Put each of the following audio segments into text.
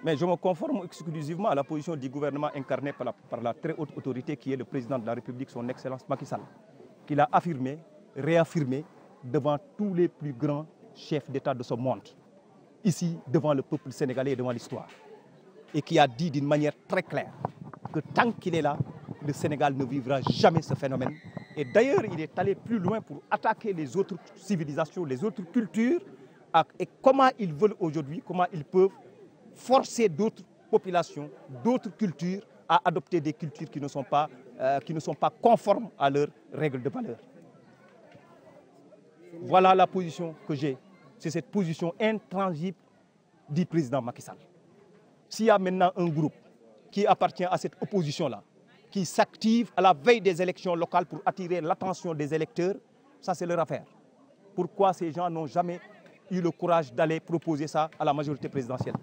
Mais je me conforme exclusivement à la position du gouvernement incarné par la très haute autorité qui est le président de la République, son Excellence Macky Sall, qu'il a affirmé, réaffirmé devant tous les plus grands chefs d'État de ce monde, ici devant le peuple sénégalais et devant l'histoire, et qui a dit d'une manière très claire que tant qu'il est là, le Sénégal ne vivra jamais ce phénomène. Et d'ailleurs, il est allé plus loin pour attaquer les autres civilisations, les autres cultures, et comment ils veulent aujourd'hui, comment ils peuvent forcer d'autres populations, d'autres cultures à adopter des cultures qui ne sont pas conformes à leurs règles de valeur. Voilà la position que j'ai. C'est cette position intransigeable du président Macky Sall. S'il y a maintenant un groupe qui appartient à cette opposition-là, qui s'active à la veille des élections locales pour attirer l'attention des électeurs, ça c'est leur affaire. Pourquoi ces gens n'ont jamais eu le courage d'aller proposer ça à la majorité présidentielle?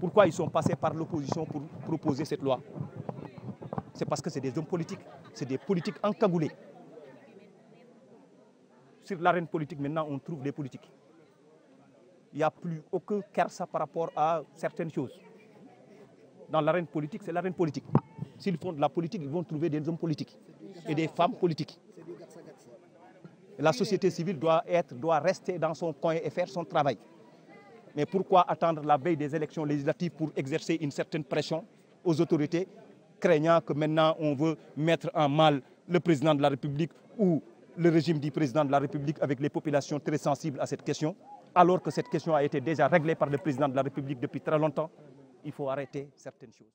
Pourquoi ils sont passés par l'opposition pour proposer cette loi? C'est parce que c'est des hommes politiques, c'est des politiques encagoulés. Sur l'arène politique, maintenant, on trouve des politiques. Il n'y a plus aucun kersa par rapport à certaines choses. Dans l'arène politique, c'est l'arène politique. S'ils font de la politique, ils vont trouver des hommes politiques et des femmes politiques. La société civile doit rester dans son coin et faire son travail. Mais pourquoi attendre la veille des élections législatives pour exercer une certaine pression aux autorités, craignant que maintenant on veut mettre en mal le président de la République ou le régime du président de la République avec les populations très sensibles à cette question, alors que cette question a été déjà réglée par le président de la République depuis très longtemps? Il faut arrêter certaines choses.